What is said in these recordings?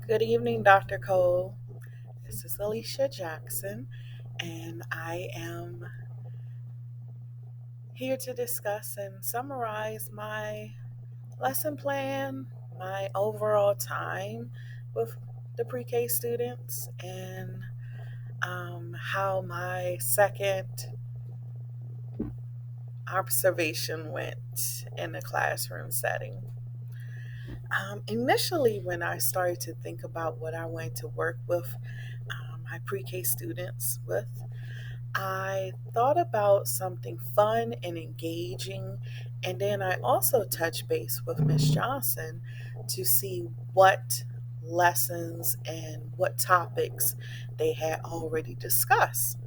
Good evening, Dr. Cole. This is Alicia Jackson, and I am here to discuss and summarize my lesson plan, my overall time with the pre K students, and how my second observation went in the classroom setting. Initially, when I started to think about what I wanted to work with my pre K students with, I thought about something fun and engaging, and then I also touched base with Miss Johnson to see what lessons and what topics they had already discussed.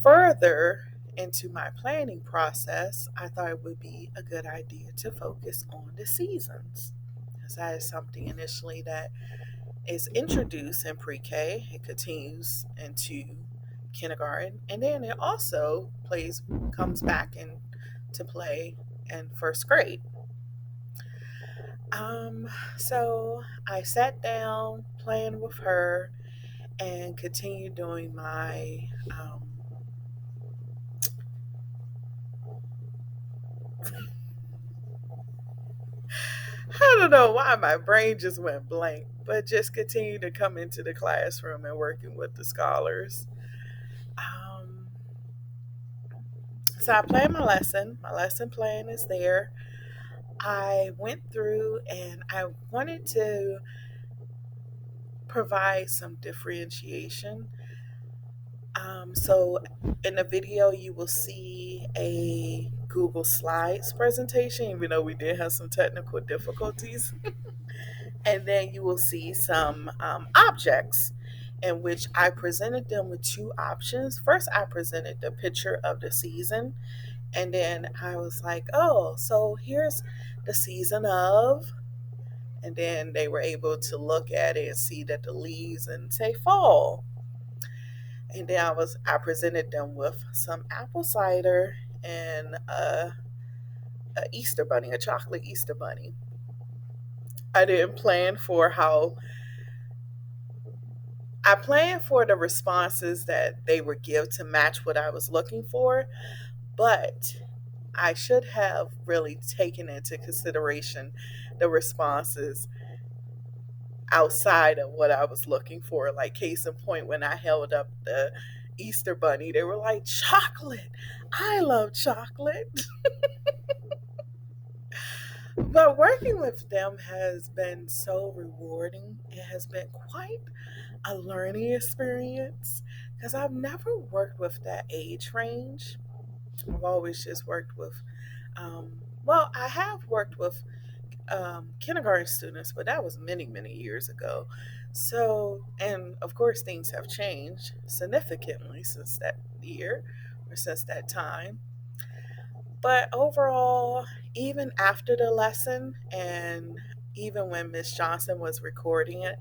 Further into my planning process, I thought it would be a good idea to focus on the seasons, because that is something initially that is introduced in pre-K. It continues into kindergarten, and then it also comes back into play in first grade. Um, so I sat down, playing with her, and continued doing my I don't know why my brain just went blank, but just continued to come into the classroom and working with the scholars. Um, so I played my lesson. My lesson plan is there. I went through and I wanted to provide some differentiation. So in the video, you will see a Google Slides presentation, even though we did have some technical difficulties. And then you will see some objects in which I presented them with two options. First, I presented the picture of the season, and then I was like, oh, so here's the season of, and then they were able to look at it and see that the leaves and say fall. And then I presented them with some apple cider and a Easter bunny, a chocolate Easter bunny. I didn't plan for how I planned for the responses that they would give to match what I was looking for, but I should have really taken into consideration the responses outside of what I was looking for. Like, case in point, when I held up the Easter bunny, they were like, chocolate. I love chocolate. But working with them has been so rewarding. It has been quite a learning experience because I've never worked with that age range. I've always just worked with, well, I have worked with kindergarten students, but that was many, many years ago. So, and of course, things have changed significantly since that year or since that time. But overall, even after the lesson and even when Miss Johnson was recording it,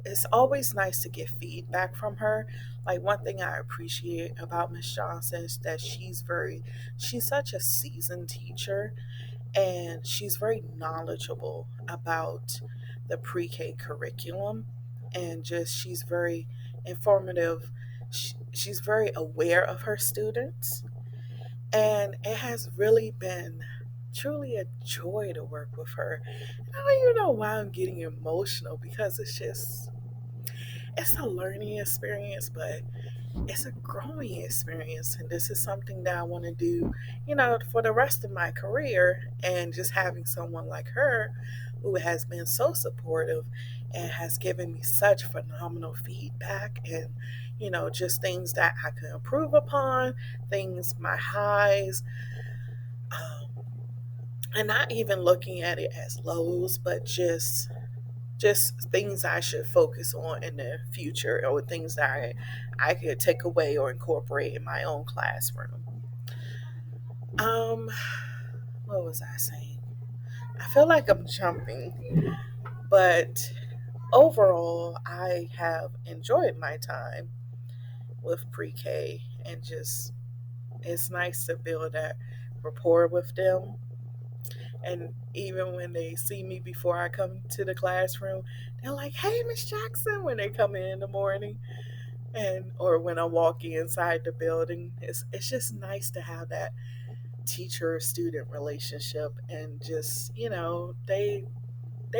it's always nice to get feedback from her. Like, one thing I appreciate about Miss Johnson is that she's such a seasoned teacher, and she's very knowledgeable about the pre-K curriculum, and just she's very informative. She's very aware of her students, and it has really been truly a joy to work with her. I don't even know why I'm getting emotional, because it's a learning experience, but it's a growing experience. And this is something that I want to do, for the rest of my career. And just having someone like her who has been so supportive and has given me such phenomenal feedback, and just things that I can improve upon, things, my highs, um, and not even looking at it as lows, but just things I should focus on in the future, or things that I could take away or incorporate in my own classroom. Um, what was I saying? I feel like I'm jumping, but overall, I have enjoyed my time with pre-K, and just it's nice to build that rapport with them. And even when they see me before I come to the classroom, they're like, "Hey, Miss Jackson," when they come in the morning, and or when I'm walking inside the building. It's just nice to have that teacher student relationship, and just they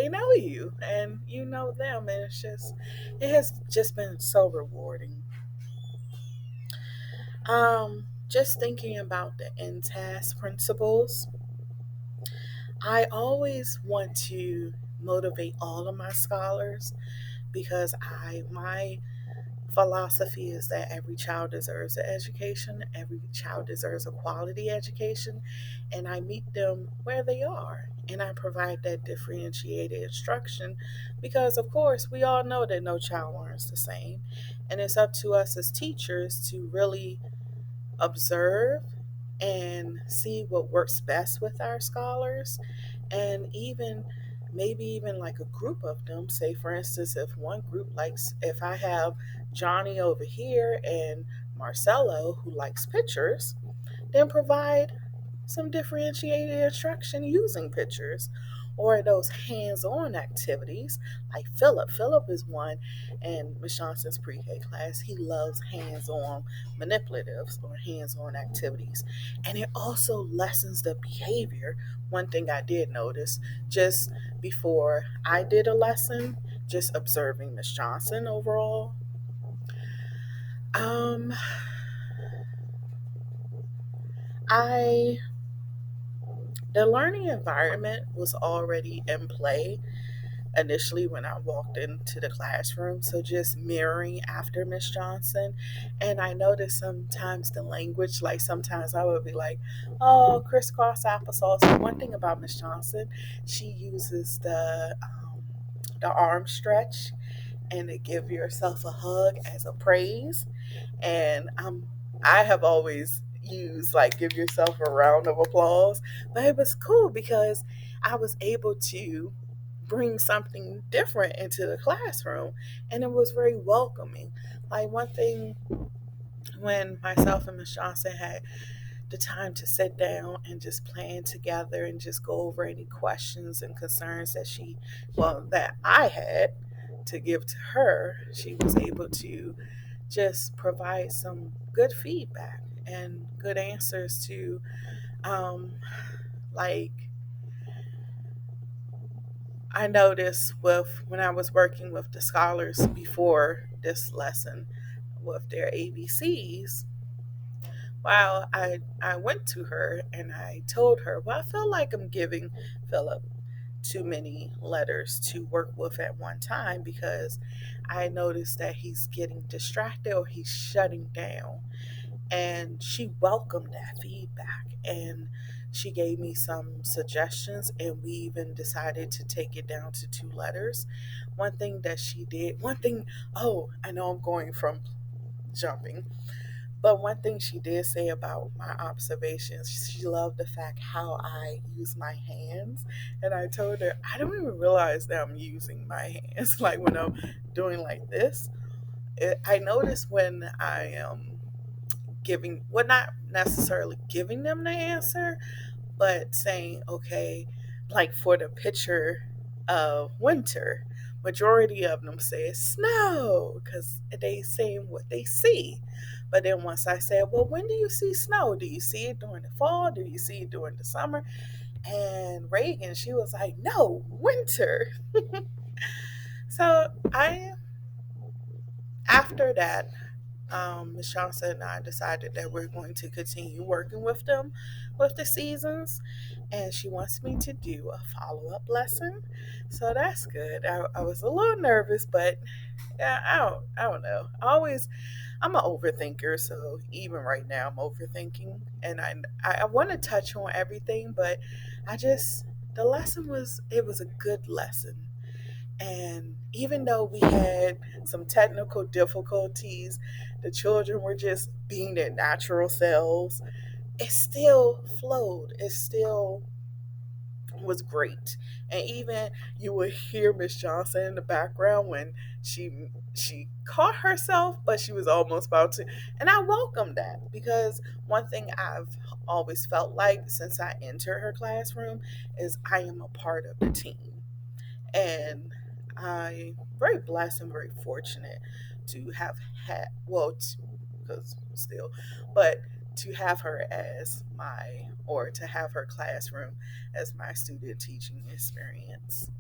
know you and you know them, and it has just been so rewarding. Just thinking about the NTAS principles, I always want to motivate all of my scholars because I my philosophy is that every child deserves an education, every child deserves a quality education, and I meet them where they are. And I provide that differentiated instruction because, of course, we all know that no child learns the same. And it's up to us as teachers to really observe and see what works best with our scholars, and even maybe even like a group of them. Say for instance, if one group likes, if I have Johnny over here and Marcelo who likes pictures, then provide some differentiated instruction using pictures, or those hands-on activities like Philip. Philip is one in Miss Johnson's pre-K class. He loves hands-on manipulatives or hands-on activities, and it also lessens the behavior. One thing I did notice just before I did a lesson, just observing Miss Johnson overall, um, I the learning environment was already in play initially when I walked into the classroom. So just mirroring after Miss Johnson. And I noticed sometimes the language, like sometimes I would be like, oh, crisscross applesauce. But one thing about Miss Johnson, she uses the arm stretch and to give yourself a hug as a praise. And I have always used like give yourself a round of applause, but it was cool because I was able to bring something different into the classroom, and it was very welcoming. Like one thing, when myself and Miss Johnson had the time to sit down and just plan together and just go over any questions and concerns that I had to give to her, she was able to just provide some good feedback and good answers to, um, like, I noticed with when I was working with the scholars before this lesson with their ABCs. Wow, I went to her and I told her, well, I feel like I'm giving Philip too many letters to work with at one time because I noticed that he's getting distracted or he's shutting down. And she welcomed that feedback, and she gave me some suggestions, and we even decided to take it down to two letters. One thing that she did, one thing, oh, I know I'm going from jumping, but one thing she did say about my observations, she loved the fact how I use my hands. And I told her, I don't even realize that I'm using my hands. Like when I'm doing like this, I notice when I am giving, well, not necessarily giving them the answer, but saying, okay, like for the picture of winter, majority of them say snow because they saying what they see. But then once I said, well, when do you see snow? Do you see it during the fall? Do you see it during the summer? And Reagan, she was like, no, winter. So after that, Ms. Johnson and I decided that we're going to continue working with them with the seasons, and she wants me to do a follow up lesson. So that's good. I was a little nervous, but yeah, I don't know. I'm an overthinker, so even right now I'm overthinking, and I want to touch on everything, but I just the lesson was it was a good lesson. And even though we had some technical difficulties, the children were just being their natural selves. It still flowed. It still was great. And even you would hear Miss Johnson in the background when she caught herself, but she was almost about to. And I welcome that, because one thing I've always felt like since I entered her classroom is I am a part of the team. And I'm very blessed and very fortunate to have had, well, because still, but to have her as my, or to have her classroom as my student teaching experience.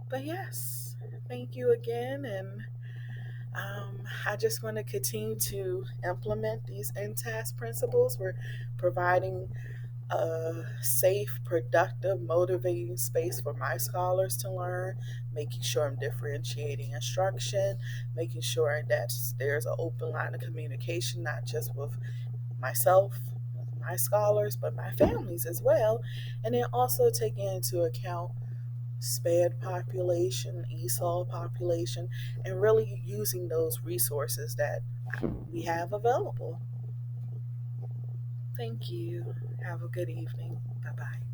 But yes, thank you again. And I just want to continue to implement these NTAS principles. We're providing a safe, productive, motivating space for my scholars to learn, making sure I'm differentiating instruction, making sure that there's an open line of communication, not just with myself, my scholars, but my families as well. And then also taking into account SPED population, ESOL population, and really using those resources that we have available. Thank you. Have a good evening. Bye bye.